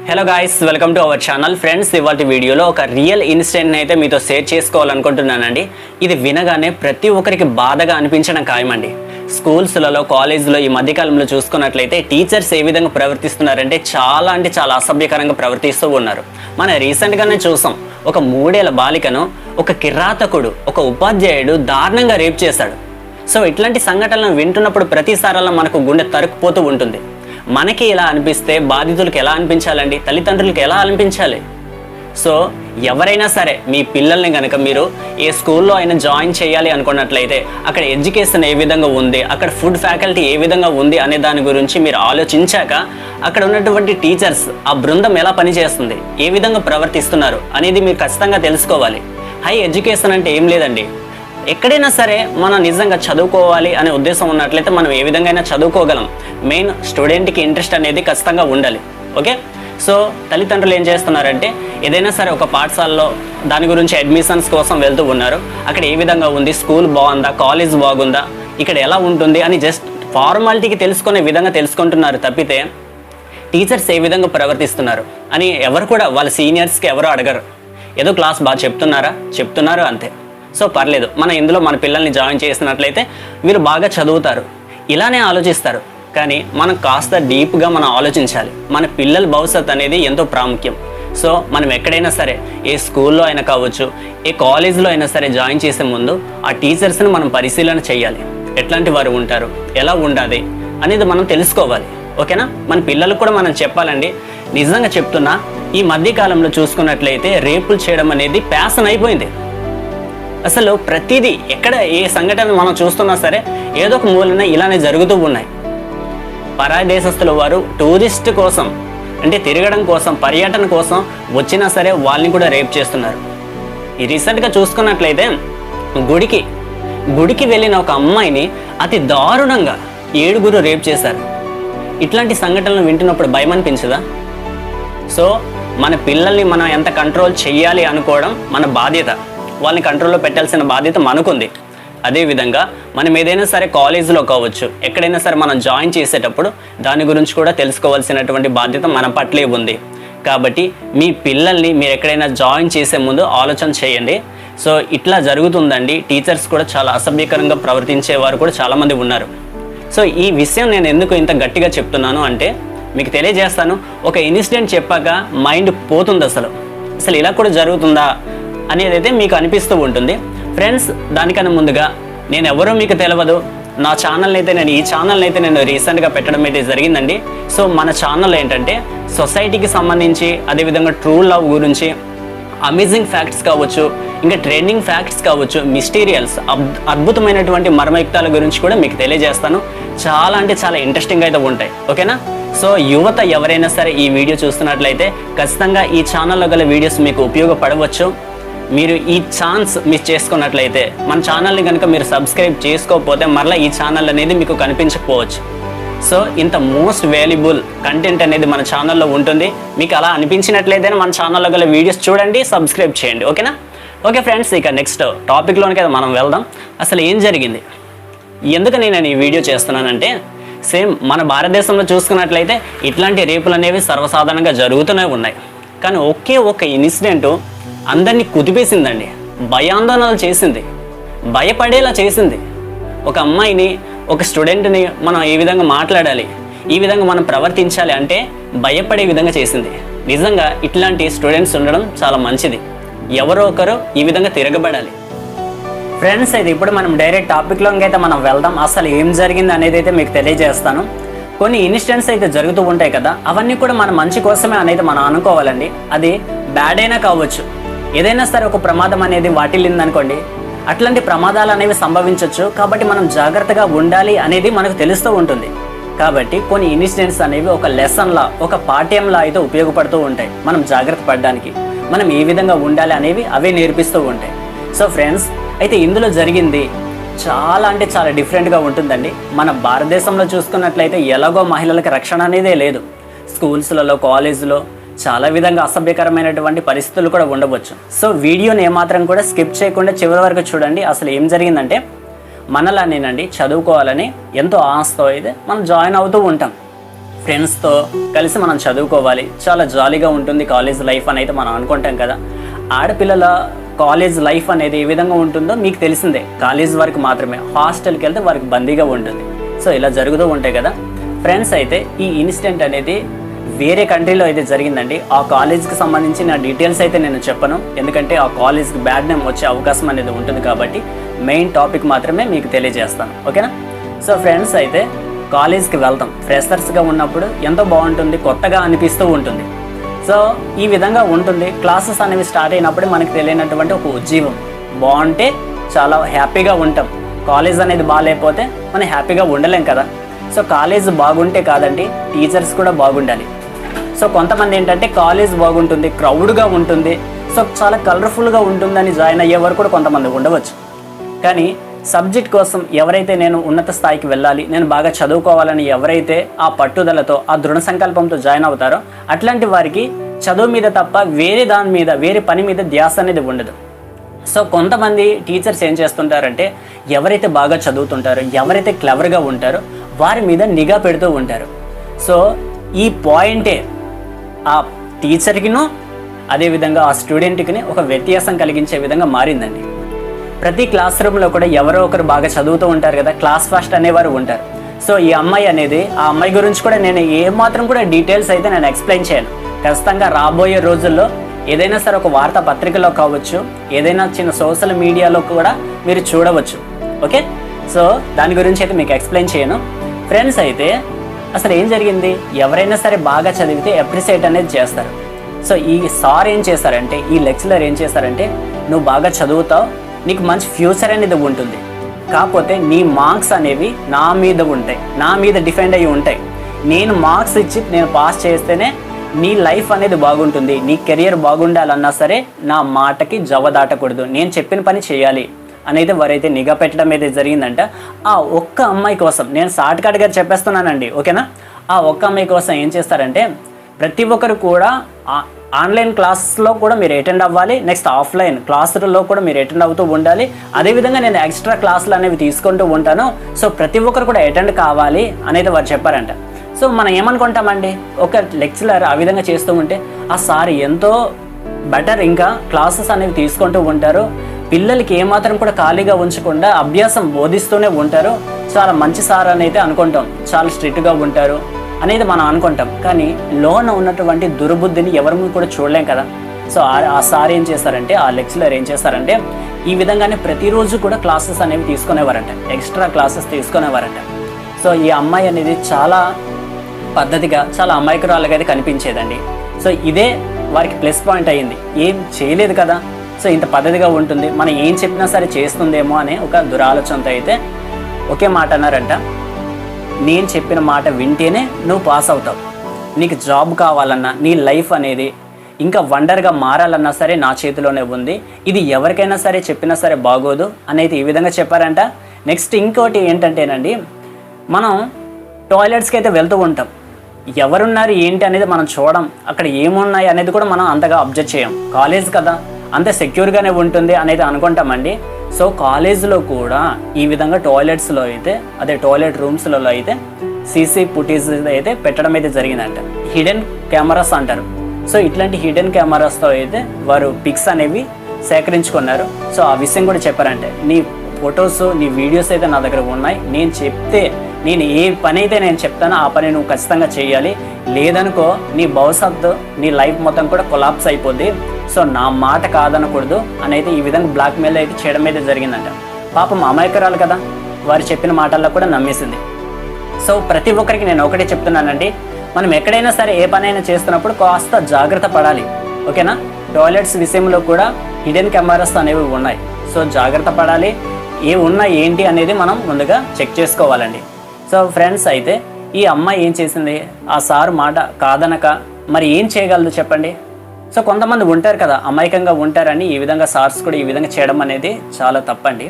Hello guys, welcome to our channel. Friends, ఇవాళ వీడియోలో ఒక రియల్ ఇన్సిడెంట్ని అయితే మీతో షేర్ చేసుకోవాలనుకుంటున్నానండి. ఇది వినగానే ప్రతి ఒక్కరికి బాధగా అనిపించడం ఖాయమండి. స్కూల్స్లలో, కాలేజ్లో ఈ మధ్యకాలంలో చూసుకున్నట్లయితే టీచర్స్ ఏ విధంగా ప్రవర్తిస్తున్నారంటే చాలా అసభ్యకరంగా ప్రవర్తిస్తూ ఉన్నారు. మనం రీసెంట్గానే చూసాం, ఒక 3 ఏళ్ల బాలికను ఒక కిరాతకుడు, ఒక ఉపాధ్యాయుడు దారుణంగా రేప్ చేశాడు. సో ఇట్లాంటి సంఘటనలను వింటున్నప్పుడు ప్రతిసారలా మనకు గుండె తరుక్కుపోతూ ఉంటుంది. మనకి ఎలా అనిపిస్తే బాధితులకు ఎలా అనిపించాలండి, తల్లిదండ్రులకు ఎలా అనిపించాలి? సో ఎవరైనా సరే మీ పిల్లల్ని కనుక మీరు ఏ స్కూల్లో అయినా జాయిన్ చేయాలి అనుకున్నట్లయితే అక్కడ ఎడ్యుకేషన్ ఏ విధంగా ఉంది, అక్కడ ఫుడ్ ఫ్యాకల్టీ ఏ విధంగా ఉంది అనే దాని గురించి మీరు ఆలోచించాక అక్కడ ఉన్నటువంటి టీచర్స్, ఆ బృందం ఎలా పనిచేస్తుంది, ఏ విధంగా ప్రవర్తిస్తున్నారు అనేది మీరు ఖచ్చితంగా తెలుసుకోవాలి. హై ఎడ్యుకేషన్ అంటే ఏం లేదండి, ఎక్కడైనా సరే మనం నిజంగా చదువుకోవాలి అనే ఉద్దేశం ఉన్నట్లయితే మనం ఏ విధంగా అయినా చదువుకోగలం. మెయిన్ స్టూడెంట్కి ఇంట్రెస్ట్ అనేది ఖచ్చితంగా ఉండాలి. ఓకే, సో తల్లిదండ్రులు ఏం చేస్తున్నారంటే ఏదైనా సరే ఒక పాఠశాలలో దాని గురించి అడ్మిషన్స్ కోసం వెళ్తూ ఉన్నారు. అక్కడ ఏ విధంగా ఉంది, స్కూల్ బాగుందా, కాలేజ్ బాగుందా, ఇక్కడ ఎలా ఉంటుంది అని జస్ట్ ఫార్మాలిటీకి తెలుసుకునే విధంగా తెలుసుకుంటున్నారు తప్పితే టీచర్స్ ఏ విధంగా ప్రవర్తిస్తున్నారు అని ఎవరు కూడా వాళ్ళ సీనియర్స్కి ఎవరు అడగరు. ఏదో క్లాస్ బాగా చెప్తున్నారు అంతే. సో పర్లేదు, మనం ఇందులో మన పిల్లల్ని జాయిన్ చేసినట్లయితే వీళ్ళు బాగా చదువుతారు, ఇలానే ఆలోచిస్తారు. కానీ మనం కాస్త డీప్గా మనం ఆలోచించాలి. మన పిల్లల భవిష్యత్తు అనేది ఎంతో ప్రాముఖ్యం. సో మనం ఎక్కడైనా సరే, ఏ స్కూల్లో అయినా కావచ్చు, ఏ కాలేజ్లో అయినా సరే జాయిన్ చేసే ముందు ఆ టీచర్స్ని మనం పరిశీలన చేయాలి. ఎట్లాంటి వారు ఉంటారు, ఎలా ఉండాలి అనేది మనం తెలుసుకోవాలి. ఓకేనా? మన పిల్లలకు కూడా మనం చెప్పాలండి. నిజంగా చెప్తున్నా, ఈ మధ్యకాలంలో చూసుకున్నట్లయితే రేపులు చేయడం అనేది ప్యాషన్ అయిపోయింది. అసలు ప్రతిదీ ఎక్కడ ఏ సంఘటన మనం చూస్తున్నా సరే ఏదో ఒక మూలన ఇలానే జరుగుతూ ఉన్నాయి. పరాయి దేశస్తుల వారు టూరిస్ట్ కోసం, అంటే తిరగడం కోసం, పర్యటన కోసం వచ్చినా సరే వాళ్ళని కూడా రేప్ చేస్తున్నారు. ఈ రీసెంట్గా చూసుకున్నట్లయితే గుడికి వెళ్ళిన ఒక అమ్మాయిని అతి దారుణంగా 7 రేప్ చేశారు. ఇట్లాంటి సంఘటనలు వింటున్నప్పుడు భయం అనిపించదా? సో మన పిల్లల్ని మనం ఎంత కంట్రోల్ చేయాలి అనుకోవడం మన బాధ్యత. వాళ్ళని కంట్రోల్లో పెట్టాల్సిన బాధ్యత మనకుంది. అదేవిధంగా మనం ఏదైనా సరే కాలేజీలో కావచ్చు, ఎక్కడైనా సరే మనం జాయిన్ చేసేటప్పుడు దాని గురించి కూడా తెలుసుకోవాల్సినటువంటి బాధ్యత మన పట్లే ఉంది. కాబట్టి మీ పిల్లల్ని మీరు ఎక్కడైనా జాయిన్ చేసే ముందు ఆలోచన చేయండి. సో ఇట్లా జరుగుతుందండి. టీచర్స్ కూడా చాలా అసభ్యకరంగా ప్రవర్తించేవారు కూడా చాలామంది ఉన్నారు. సో ఈ విషయం నేను ఎందుకు ఇంత గట్టిగా చెప్తున్నాను అంటే మీకు తెలియజేస్తాను. ఒక ఇన్సిడెంట్ చెప్పాక మైండ్ పోతుంది. అసలు ఇలా కూడా జరుగుతుందా అనేది అయితే మీకు అనిపిస్తూ ఉంటుంది. ఫ్రెండ్స్, దానికన్నా ముందుగా నేను ఎవరో మీకు తెలియదు. నా ఛానల్ని అయితే ఈ ఛానల్ని అయితే నేను రీసెంట్గా పెట్టడం అయితే జరిగిందండి. సో మన ఛానల్ ఏంటంటే సొసైటీకి సంబంధించి, అదేవిధంగా ట్రూ లవ్ గురించి, అమేజింగ్ ఫ్యాక్ట్స్ కావచ్చు, ఇంకా ట్రెండింగ్ ఫ్యాక్ట్స్ కావచ్చు, మిస్టీరియల్స్, అద్భుతమైనటువంటి మర్మయుక్తాల గురించి కూడా మీకు తెలియజేస్తాను. చాలా ఇంట్రెస్టింగ్ అయితే ఉంటాయి. ఓకేనా? సో యువత ఎవరైనా సరే ఈ వీడియో చూస్తున్నట్లయితే ఖచ్చితంగా ఈ ఛానల్లో గల వీడియోస్ మీకు ఉపయోగపడవచ్చు. మీరు ఈ ఛాన్స్ మిస్ చేసుకున్నట్లయితే, మన ఛానల్ని కనుక మీరు సబ్స్క్రైబ్ చేసుకోకపోతే మరలా ఈ ఛానల్ అనేది మీకు కనిపించకపోవచ్చు. సో ఇంత మోస్ట్ వాల్యుబుల్ కంటెంట్ అనేది మన ఛానల్లో ఉంటుంది. మీకు అలా అనిపించినట్లయితే మన ఛానల్లో గల వీడియోస్ చూడండి, సబ్స్క్రైబ్ చేయండి. ఓకేనా? ఓకే ఫ్రెండ్స్, ఇక నెక్స్ట్ టాపిక్లోనికి అయితే మనం వెళ్దాం. అసలు ఏం జరిగింది, ఎందుకు నేను ఈ వీడియో చేస్తున్నానంటే, సేమ్ మన భారతదేశంలో చూసుకున్నట్లయితే ఇట్లాంటి రేపులు అనేవి సర్వసాధారణంగా జరుగుతూనే ఉన్నాయి. కానీ ఒక ఇన్సిడెంట్ అందరినీ కుదిపేసిందండి, భయాందోళనలు చేసింది, భయపడేలా చేసింది. ఒక అమ్మాయిని, ఒక స్టూడెంట్ని మనం ఏ విధంగా మాట్లాడాలి, ఈ విధంగా మనం ప్రవర్తించాలి అంటే భయపడే విధంగా చేసింది. నిజంగా ఇట్లాంటి స్టూడెంట్స్ ఉండడం చాలా మంచిది. ఎవరో ఒకరు ఈ విధంగా తిరగబడాలి. ఫ్రెండ్స్, అయితే ఇప్పుడు మనం డైరెక్ట్ టాపిక్లోకి అయితే మనం వెళ్దాం. అసలు ఏం జరిగింది అనేది అయితే మీకు తెలియజేస్తాను. కొన్ని ఇన్సిడెంట్స్ అయితే జరుగుతూ ఉంటాయి కదా, అవన్నీ కూడా మన మంచి కోసమే అనేది మనం అనుకోవాలండి. అది బ్యాడ్ అయినా కావచ్చు, ఏదైనా సరే ఒక ప్రమాదం అనేది వాటిల్లిందనుకోండి, అట్లాంటి ప్రమాదాలు అనేవి సంభవించవచ్చు. కాబట్టి మనం జాగ్రత్తగా ఉండాలి అనేది మనకు తెలుస్తూ ఉంటుంది. కాబట్టి కొన్ని ఇన్సిడెంట్స్ అనేవి ఒక లెసన్లా, ఒక పాఠ్యంలా అయితే ఉపయోగపడుతూ ఉంటాయి. మనం జాగ్రత్త పడడానికి, మనం ఏ విధంగా ఉండాలి అనేవి అవే నేర్పిస్తూ ఉంటాయి. సో ఫ్రెండ్స్, అయితే ఇందులో జరిగింది చాలా డిఫరెంట్గా ఉంటుందండి. మన భారతదేశంలో చూసుకున్నట్లయితే ఎలాగో మహిళలకు రక్షణ అనేదే లేదు. స్కూల్స్లలో, కాలేజీలో చాలా విధంగా అసభ్యకరమైనటువంటి పరిస్థితులు కూడా ఉండవచ్చు. సో వీడియోని ఏమాత్రం కూడా స్కిప్ చేయకుండా చివరి వరకు చూడండి. అసలు ఏం జరిగిందంటే, మనలానేనండి చదువుకోవాలని ఎంతో ఆశతో అయితే మనం జాయిన్ అవుతూ ఉంటాం. ఫ్రెండ్స్తో కలిసి మనం చదువుకోవాలి, చాలా జాలీగా ఉంటుంది కాలేజ్ లైఫ్ అని అయితే మనం అనుకుంటాం కదా. ఆడపిల్లల కాలేజ్ లైఫ్ అనేది ఏ విధంగా ఉంటుందో మీకు తెలిసిందే. కాలేజ్ వరకు మాత్రమే, హాస్టల్కి వెళ్తే వారికి బందీగా ఉంటుంది. సో ఇలా జరుగుతూ ఉంటాయి కదా ఫ్రెండ్స్. అయితే ఈ ఇన్సిడెంట్ అనేది వేరే కంట్రీలో అయితే జరిగిందండి. ఆ కాలేజ్కి సంబంధించిన డీటెయిల్స్ అయితే నేను చెప్పను, ఎందుకంటే ఆ కాలేజ్కి బ్యాడ్ నేమ్ వచ్చే అవకాశం అనేది ఉంటుంది కాబట్టి మెయిన్ టాపిక్ మాత్రమే మీకు తెలియజేస్తాను, ఓకేనా. సో ఫ్రెండ్స్ అయితే కాలేజ్కి వెళ్తాం, ఫ్రెషర్స్గా ఉన్నప్పుడు ఎంతో బాగుంటుంది, కొత్తగా అనిపిస్తూ ఉంటుంది. సో ఈ విధంగా ఉంటుంది. క్లాసెస్ అనేవి స్టార్ట్ అయినప్పుడు మనకు తెలియనటువంటి ఒక ఉజ్జీవం, బాగుంటే చాలా హ్యాపీగా ఉంటాం. కాలేజ్ అనేది బాగాలేకపోతే మనం హ్యాపీగా ఉండలేం కదా. సో కాలేజ్ బాగుంటే కాదండి, టీచర్స్ కూడా బాగుండాలి. సో కొంతమంది ఏంటంటే కాలేజ్ బాగుంటుంది, క్రౌడ్గా ఉంటుంది, సో చాలా కలర్ఫుల్గా ఉంటుందని జాయిన్ అయ్యే వరకు కూడా కొంతమంది ఉండవచ్చు. కానీ సబ్జెక్ట్ కోసం ఎవరైతే నేను ఉన్నత స్థాయికి వెళ్ళాలి, నేను బాగా చదువుకోవాలని ఎవరైతే ఆ పట్టుదలతో, ఆ దృఢ సంకల్పంతో జాయిన్ అవుతారో అట్లాంటి వారికి చదువు మీద తప్ప వేరే దాని మీద, వేరే పని మీద ధ్యాస అనేది ఉండదు. సో కొంతమంది టీచర్స్ ఏం చేస్తుంటారంటే ఎవరైతే బాగా చదువుతుంటారో, ఎవరైతే క్లవర్గా ఉంటారో వారి మీద నిఘా పెడుతూ ఉంటారు. సో ఈ పాయింటే ఆ టీచర్కిను అదేవిధంగా ఆ స్టూడెంట్కి ఒక వ్యత్యాసం కలిగించే విధంగా మారిందండి. ప్రతి క్లాస్ రూమ్లో కూడా ఎవరో ఒకరు బాగా చదువుతూ ఉంటారు కదా, క్లాస్ ఫస్ట్ అనేవారు ఉంటారు. సో ఈ అమ్మాయి అనేది, ఆ అమ్మాయి గురించి కూడా నేను ఏమాత్రం కూడా డీటెయిల్స్ అయితే నేను ఎక్స్ప్లెయిన్ చేయను. ఖచ్చితంగా రాబోయే రోజుల్లో ఏదైనా సరే ఒక వార్తా పత్రికలో కావచ్చు, ఏదైనా చిన్న సోషల్ మీడియాలో కూడా మీరు చూడవచ్చు, ఓకే. సో దాని గురించి అయితే మీకు ఎక్స్ప్లెయిన్ చేయను ఫ్రెండ్స్. అయితే అసలు ఏం జరిగింది, ఎవరైనా సరే బాగా చదివితే అప్రిషియేట్ అనేది చేస్తారు. సో ఈ సార్ ఏం చేశారంటే, ఈ లెక్చరర్ ఏం చేశారంటే, నువ్వు బాగా చదువుతావు, నీకు మంచి ఫ్యూచర్ అనేది ఉంటుంది, కాకపోతే నీ మార్క్స్ అనేవి నా మీద ఉంటాయి, నా మీద డిపెండ్ అయ్యి ఉంటాయి. నేను మార్క్స్ ఇచ్చి నేను పాస్ చేస్తేనే నీ లైఫ్ అనేది బాగుంటుంది, నీ కెరియర్ బాగుండాలన్నా సరే నా మాటకి జవదాటకూడదు, నేను చెప్పిన పని చేయాలి అనేది వారైతే నిఘా పెట్టడం అయితే జరిగిందంట. ఆ ఒక్క అమ్మాయి కోసం, నేను షార్ట్ కట్గా చెప్పేస్తున్నానండి, ఓకేనా. ఆ ఒక్క అమ్మాయి కోసం ఏం చేస్తారంటే, ప్రతి ఒక్కరు కూడా ఆన్లైన్ క్లాస్లో కూడా మీరు అటెండ్ అవ్వాలి, నెక్స్ట్ ఆఫ్లైన్ క్లాసుల్లో కూడా మీరు అటెండ్ అవుతూ ఉండాలి. అదేవిధంగా నేను ఎక్స్ట్రా క్లాసులు అనేవి తీసుకుంటూ ఉంటాను, సో ప్రతి ఒక్కరు కూడా అటెండ్ కావాలి అనేది వారు చెప్పారంట. సో మనం ఏమనుకుంటామండి, ఒక లెక్చరర్ ఆ విధంగా చేస్తూ ఉంటే ఆ సార్ ఎంతో బెటర్, ఇంకా క్లాసెస్ అనేవి తీసుకుంటూ ఉంటారు, పిల్లలకి ఏమాత్రం కూడా ఖాళీగా ఉంచకుండా అభ్యాసం బోధిస్తూనే ఉంటారు, చాలా మంచి సార్ అని అయితే అనుకుంటాం, చాలా స్ట్రిక్ట్గా ఉంటారు అనేది మనం అనుకుంటాం. కానీ లోన ఉన్నటువంటి దుర్బుద్ధిని ఎవరు కూడా చూడలేం కదా. సో ఆ సార్ ఏం చేశారంటే, ఆ లెక్చరర్ ఏం చేశారంటే ఈ విధంగానే ప్రతిరోజు కూడా క్లాసెస్ అనేవి తీసుకునేవారంట, ఎక్స్ట్రా క్లాసెస్ తీసుకునేవారంట. సో ఈ అమ్మాయి అనేది చాలా పద్ధతిగా, చాలా అమాయకురాలుగా అయితే కనిపించేదండి. సో ఇదే వారికి ప్లస్ పాయింట్ అయ్యింది. ఏం చేయలేదు కదా, సో ఇంత పద్ధతిగా ఉంటుంది, మనం ఏం చెప్పినా సరే చేస్తుందేమో అనే ఒక దురాలోచనతో అయితే ఒకే మాట అన్నారంట, నేను చెప్పిన మాట వింటేనే నువ్వు పాస్ అవుతావు, నీకు జాబ్ కావాలన్నా, నీ లైఫ్ అనేది ఇంకా వండర్గా మారాలన్నా సరే నా చేతిలోనే ఉంది, ఇది ఎవరికైనా సరే చెప్పినా సరే బాగోదు అనేది ఈ విధంగా చెప్పారంట. నెక్స్ట్ ఇంకోటి ఏంటంటేనండి, మనం టాయిలెట్స్కి అయితే వెళ్తూ ఉంటాం, ఎవరున్నారు ఏంటి అనేది మనం చూడం, అక్కడ ఏమున్నాయి అనేది కూడా మనం అంతగా అబ్జర్వ్ చేయం. కాలేజ్ కదా, అంత సెక్యూర్గానే ఉంటుంది అనేది అనుకుంటామండి. సో కాలేజ్లో కూడా ఈ విధంగా టాయిలెట్స్లో అయితే, అదే టాయిలెట్ రూమ్స్లలో అయితే సీసీ ఫుటేజ్ అయితే పెట్టడం అయితే జరిగిందంట, హిడెన్ కెమెరాస్ అంటారు. సో ఇట్లాంటి హిడెన్ కెమెరాస్తో అయితే వారు పిక్స్ అనేవి సేకరించుకున్నారు. సో ఆ విషయం కూడా చెప్పారంటే, నీ ఫొటోస్, నీ వీడియోస్ అయితే నా దగ్గర ఉన్నాయి, నేను చెప్తే, నేను ఏ పని అయితే నేను చెప్తానో ఆ పని నువ్వు ఖచ్చితంగా చేయాలి, లేదనుకో నీ భవిష్యత్తు, నీ లైఫ్ మొత్తం కూడా కొలాప్స్ అయిపోద్ది, సో నా మాట కాదనకూడదు అని అయితే ఈ విధంగా బ్లాక్మెయిల్ అయితే చేయడం అయితే జరిగిందంట. పాపం అమాయకురాలు కదా, వారు చెప్పిన మాటల్లో కూడా నమ్మేసింది. సో ప్రతి ఒక్కరికి నేను ఒకటే చెప్తున్నానండి, మనం ఎక్కడైనా సరే ఏ పనైనా చేస్తున్నప్పుడు కాస్త జాగ్రత్త పడాలి, ఓకేనా. టాయిలెట్స్ విషయంలో కూడా హిడెన్ కెమెరాస్ అనేవి ఉన్నాయి, సో జాగ్రత్త పడాలి, ఏ ఉన్నాయి ఏంటి అనేది మనం ముందుగా చెక్ చేసుకోవాలండి. సో ఫ్రెండ్స్ అయితే ఈ అమ్మాయి ఏం చేసింది, ఆ సారు మాట కాదనక మరి ఏం చేయగలదు చెప్పండి. సో కొంతమంది ఉంటారు కదా, అమాయకంగా ఉంటారని ఈ విధంగా సార్స్ కూడా ఈ విధంగా చేయడం అనేది చాలా తప్పండి.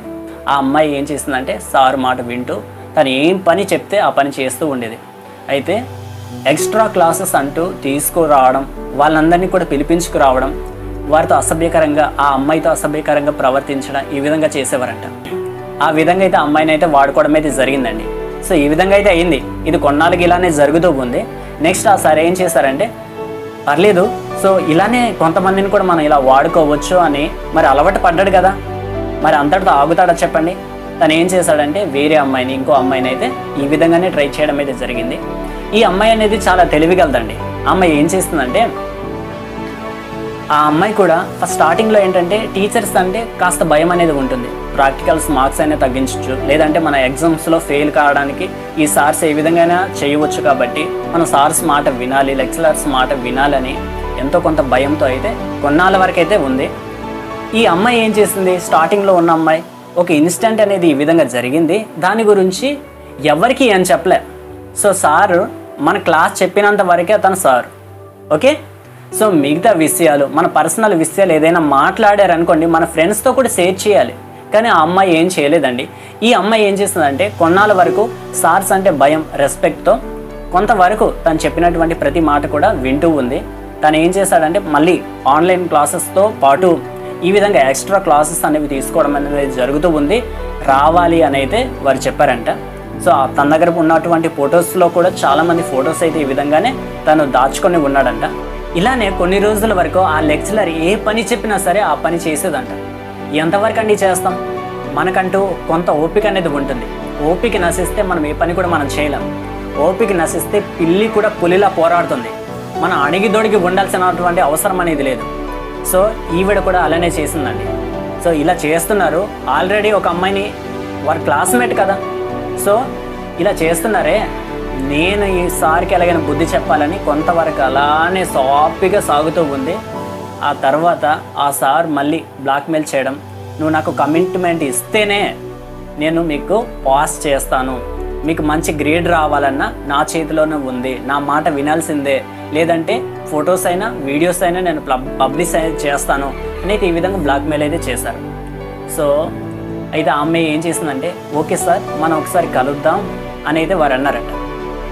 ఆ అమ్మాయి ఏం చేసిందంటే సారు మాట వింటూ తను ఏం పని చెప్తే ఆ పని చేస్తూ ఉండేది. అయితే ఎక్స్ట్రా క్లాసెస్ అంటూ తీసుకురావడం, వాళ్ళందరినీ కూడా పిలిపించుకురావడం, వారితో అసభ్యకరంగా, ఆ అమ్మాయితో అసభ్యకరంగా ప్రవర్తించడం ఈ విధంగా చేసేవారంట. ఆ విధంగా అయితే అమ్మాయిని అయితే వాడుకోవడం అయితే జరిగిందండి. సో ఈ విధంగా అయితే అయింది. ఇది కొన్నాళ్ళకి ఇలానే జరుగుతూ ఉంది. నెక్స్ట్ ఆ సార్ ఏం చేశారంటే పర్లేదు, సో ఇలానే కొంతమందిని కూడా మనం ఇలా వాడుకోవచ్చు అని మరి అలవాటు పడ్డాడు కదా, మరి అంతటితో ఆగుతాడా చెప్పండి. తను ఏం చేశాడంటే వేరే అమ్మాయిని, ఇంకో అమ్మాయిని అయితే ఈ విధంగానే ట్రై చేయడం అయితే జరిగింది. ఈ అమ్మాయి అనేది చాలా తెలివిగలదండి. ఆ అమ్మాయి ఏం చేస్తుందంటే, ఆ అమ్మాయి కూడా ఫస్ట్ స్టార్టింగ్లో ఏంటంటే టీచర్స్ అంటే కాస్త భయం అనేది ఉంటుంది. ప్రాక్టికల్స్ మార్క్స్ అయినా తగ్గించవచ్చు, లేదంటే మన ఎగ్జామ్స్లో ఫెయిల్ కావడానికి ఈ సార్స్ ఏ విధంగా చేయవచ్చు, కాబట్టి మన సార్స్ మాట వినాలి, లెక్చరర్స్ మాట వినాలని ఎంతో కొంత భయంతో అయితే కొన్నాళ్ళ వరకు అయితే ఉంది. ఈ అమ్మాయి ఏం చేసింది, స్టార్టింగ్లో ఉన్న అమ్మాయి ఒక ఇన్సిడెంట్ అనేది ఈ విధంగా జరిగింది, దాని గురించి ఎవరికి అని చెప్పలే. సో సారు మన క్లాస్ చెప్పినంత వరకే తను సార్, ఓకే. సో మిగతా విషయాలు, మన పర్సనల్ విషయాలు ఏదైనా మాట్లాడారనుకోండి మన ఫ్రెండ్స్తో కూడా షేర్ చేయాలి. కానీ ఆ అమ్మాయి ఏం చేయలేదండి. ఈ అమ్మాయి ఏం చేస్తుందంటే కొన్నాళ్ళ వరకు సార్స్ అంటే భయం, రెస్పెక్ట్తో కొంతవరకు తను చెప్పినటువంటి ప్రతి మాట కూడా వింటూ ఉంది. తను ఏం చేశాడంటే మళ్ళీ ఆన్లైన్ క్లాసెస్తో పాటు ఈ విధంగా ఎక్స్ట్రా క్లాసెస్ అనేవి తీసుకోవడం అనేది జరుగుతూ ఉంది. రావాలి అని అయితే వారు చెప్పారంట. సో తన దగ్గర ఉన్నటువంటి ఫొటోస్లో కూడా చాలామంది ఫొటోస్ అయితే ఈ విధంగానే తను దాచుకొని ఉన్నాడంట. ఇలానే కొన్ని రోజుల వరకు ఆ లెక్చరర్ ఏ పని చెప్పినా సరే ఆ పని చేసేదంట. ఎంతవరకు అండి చేస్తాం, మనకంటూ కొంత ఓపిక అనేది ఉంటుంది. ఓపిక నశిస్తే మనం ఏ పని కూడా మనం చేయలేం. ఓపిక నశిస్తే పిల్లి కూడా పులిలా పోరాడుతుంది. మనం అడిగి దొడిగి ఉండాల్సినటువంటి అవసరం అనేది లేదు. సో ఈవిడ కూడా అలానే చేసిందండి. సో ఇలా చేస్తున్నారు. ఆల్రెడీ ఒక అమ్మాయిని వారి క్లాస్మేట్ కదా, సో ఇలా చేస్తున్నారే, నేను ఈ సార్కి ఎలాగైనా బుద్ధి చెప్పాలని కొంతవరకు అలానే సాఫీగా సాగుతూ ఉంది. ఆ తర్వాత ఆ సార్ మళ్ళీ బ్లాక్మెయిల్ చేయడం, నువ్వు నాకు కమిట్మెంట్ ఇస్తేనే నేను మీకు పాస్ చేస్తాను, మీకు మంచి గ్రేడ్ రావాలన్నా నా చేతిలోనే ఉంది, నా మాట వినాల్సిందే, లేదంటే ఫొటోస్ అయినా వీడియోస్ అయినా నేను పబ్లిష్ చేస్తాను అనేది ఈ విధంగా బ్లాక్మెయిల్ అయితే చేశారు. సో అయితే ఆ అమ్మాయి ఏం చేసిందంటే ఓకే సార్ మనం ఒకసారి కలుద్దాం అని అయితే వారు అన్నారట.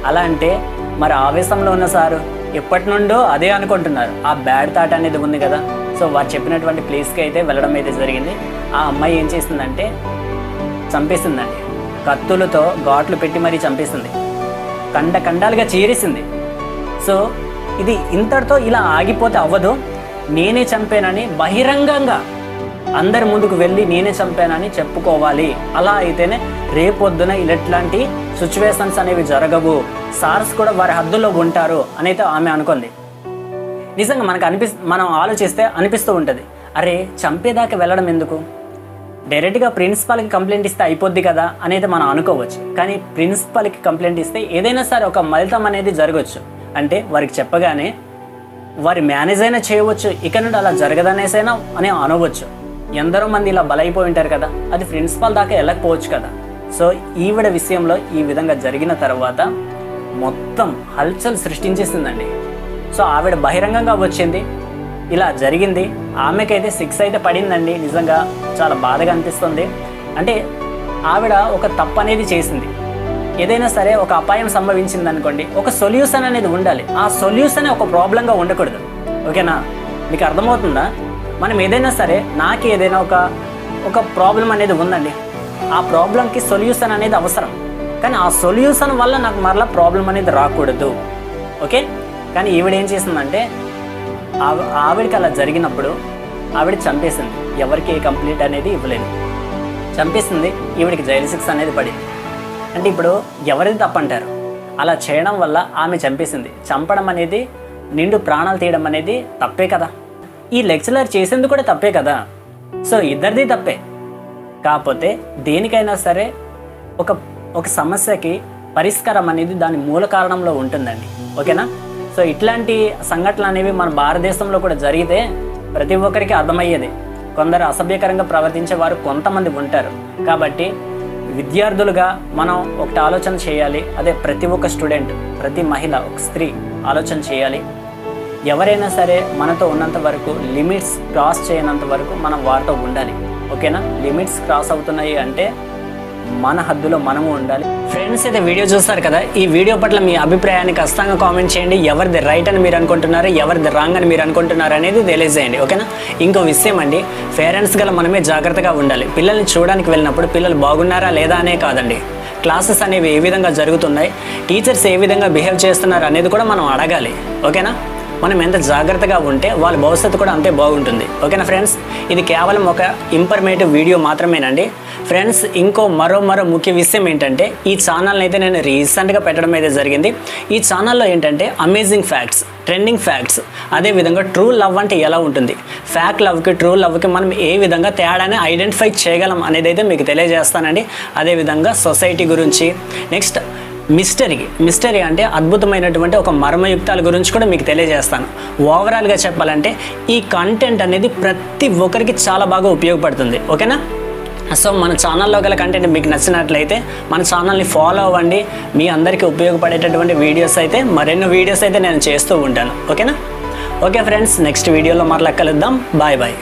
అలా అంటే మరి ఆవేశంలో ఉన్న సారు ఎప్పటి నుండో అదే అనుకుంటున్నారు, ఆ బ్యాడ్ థాట్ అనేది ఉంది కదా. సో వారు చెప్పినటువంటి ప్లేస్కి అయితే వెళ్ళడం అయితే జరిగింది. ఆ అమ్మాయి ఏం చేసిందంటే చంపేసిందండి, కత్తులతో ఘాట్లు పెట్టి మరీ చంపేసింది, ఖండాలుగా చీరేసింది. సో ఇది ఇంతటితో ఇలా ఆగిపోతే అవ్వదు, నేనే చంపానని బహిరంగంగా అందరి ముందుకు వెళ్ళి నేనే చంపానని చెప్పుకోవాలి. అలా అయితేనే రేపొద్దున ఇలాంటి సిచ్యువేషన్స్ అనేవి జరగవు, సార్స్ కూడా వారి హద్దుల్లో ఉంటారు అని అయితే ఆమె అనుకుంది. నిజంగా మనకు మనం ఆలోచిస్తే అనిపిస్తూ ఉంటుంది, అరే చంపేదాకా వెళ్ళడం ఎందుకు, డైరెక్ట్గా ప్రిన్సిపాల్కి కంప్లైంట్ ఇస్తే అయిపోద్ది కదా అనేది మనం అనుకోవచ్చు. కానీ ప్రిన్సిపాల్కి కంప్లైంట్ ఇస్తే ఏదైనా సరే ఒక ఫలితం అనేది జరగవచ్చు. అంటే వారికి చెప్పగానే వారి మేనేజ్ అయినా చేయవచ్చు, ఇక నుండి అలా జరగదనేసైనా అని అనవచ్చు. ఎందరో మంది ఇలా బలైపోయి ఉంటారు కదా, అది ప్రిన్సిపాల్ దాకా వెళ్ళకపోవచ్చు కదా. సో ఈవిడ విషయంలో ఈ విధంగా జరిగిన తర్వాత మొత్తం హల్చల్ సృష్టించేసిందండి. సో ఆవిడ బహిరంగంగా వచ్చింది, ఇలా జరిగింది. ఆమెకైతే 6 అయితే పడిందండి. నిజంగా చాలా బాధగా అనిపిస్తుంది. అంటే ఆవిడ ఒక తప్పు అనేది చేసింది. ఏదైనా సరే ఒక అపాయం సంభవించింది అనుకోండి, ఒక సొల్యూషన్ అనేది ఉండాలి. ఆ సొల్యూషన్ ఒక ప్రాబ్లంగా ఉండకూడదు, ఓకేనా? మీకు అర్థమవుతుందా? మనం ఏదైనా సరే, నాకు ఏదైనా ఒక ప్రాబ్లం అనేది ఉందండి, ఆ ప్రాబ్లంకి సొల్యూషన్ అనేది అవసరం. కానీ ఆ సొల్యూషన్ వల్ల నాకు మరలా ప్రాబ్లం అనేది రాకూడదు, ఓకే? కానీ ఈవిడ ఏం చేసిందంటే ఆవిడకి అలా జరిగినప్పుడు ఆవిడ చంపేసింది. ఎవరికి ఏ కంప్లీట్ అనేది ఇవ్వలేదు, చంపేసింది. ఈవిడికి జైలు శిక్ష అనేది పడింది. అంటే ఇప్పుడు ఎవరిది తప్పంటారు? అలా చేయడం వల్ల ఆమె చంపేసింది. చంపడం అనేది, నిండు ప్రాణాలు తీయడం అనేది తప్పే కదా. ఈ లెక్చరర్ చేసేందుకు కూడా తప్పే కదా. సో ఇద్దరిది తప్పే. కాకపోతే దేనికైనా సరే ఒక సమస్యకి పరిష్కారం అనేది దాని మూల కారణంలో ఉంటుందండి, ఓకేనా? సో ఇట్లాంటి సంఘటనలు అనేవి మన భారతదేశంలో కూడా జరిగితే ప్రతి ఒక్కరికి అర్థమయ్యేది. కొందరు అసభ్యకరంగా ప్రవర్తించే వారు కొంతమంది ఉంటారు. కాబట్టి విద్యార్థులుగా మనం ఒకటి ఆలోచన చేయాలి. అదే ప్రతి ఒక్క స్టూడెంట్, ప్రతి మహిళ, ఒక స్త్రీ ఆలోచన చేయాలి. ఎవరైనా సరే మనతో ఉన్నంత వరకు, లిమిట్స్ క్రాస్ చేయనంత వరకు మనం వారితో ఉండాలి, ఓకేనా? లిమిట్స్ క్రాస్ అవుతున్నాయి అంటే మన హద్దులో మనము ఉండాలి. ఫ్రెండ్స్, అయితే వీడియో చూస్తారు కదా, ఈ వీడియో పట్ల మీ అభిప్రాయాన్ని ఖచ్చితంగా కామెంట్ చేయండి. ఎవరిది రైట్ అని మీరు అనుకుంటున్నారు, ఎవరిది రాంగ్ అని మీరు అనుకుంటున్నారు అనేది తెలియజేయండి, ఓకేనా? ఇంకో విషయం అండి, పేరెంట్స్ గల మనమే జాగ్రత్తగా ఉండాలి. పిల్లల్ని చూడడానికి వెళ్ళినప్పుడు పిల్లలు బాగున్నారా లేదా అనే కాదండి, క్లాసెస్ అనేవి ఏ విధంగా జరుగుతున్నాయి, టీచర్స్ ఏ విధంగా బిహేవ్ చేస్తున్నారు అనేది కూడా మనం అడగాలి. ఓకేనా? మనం ఎంత జాగ్రత్తగా ఉంటే వాళ్ళ భవిష్యత్తు కూడా అంతే బాగుంటుంది. ఓకేనా ఫ్రెండ్స్? ఇది కేవలం ఒక ఇన్ఫర్మేటివ్ వీడియో మాత్రమేనండి. ఫ్రెండ్స్, మరో ముఖ్య విషయం ఏంటంటే, ఈ ఛానల్ని అయితే నేను రీసెంట్గా పెట్టడం అయితే జరిగింది. ఈ ఛానల్లో ఏంటంటే అమేజింగ్ ఫ్యాక్ట్స్, ట్రెండింగ్ ఫ్యాక్ట్స్, అదేవిధంగా ట్రూ లవ్ అంటే ఎలా ఉంటుంది, ఫ్యాక్ట్ లవ్కి ట్రూ లవ్కి మనం ఏ విధంగా తేడాని ఐడెంటిఫై చేయగలం అనేది అయితే మీకు తెలియజేస్తానండి. అదేవిధంగా సొసైటీ గురించి, నెక్స్ట్ మిస్టరీ అంటే అద్భుతమైనటువంటి ఒక మర్మయుక్తాల గురించి కూడా మీకు తెలియజేస్తాను. ఓవరాల్గా చెప్పాలంటే ఈ కంటెంట్ అనేది ప్రతి ఒక్కరికి చాలా బాగా ఉపయోగపడుతుంది. ఓకేనా? సో మన ఛానల్లో గల కంటెంట్ మీకు నచ్చినట్లయితే మన ఛానల్ని ఫాలో అవ్వండి. మీ అందరికీ ఉపయోగపడేటటువంటి వీడియోస్ అయితే మరెన్నో వీడియోస్ అయితే నేను చేస్తూ ఉంటాను. ఓకేనా? ఓకే ఫ్రెండ్స్, నెక్స్ట్ వీడియోలో మరలా కలుద్దాం. Bye bye.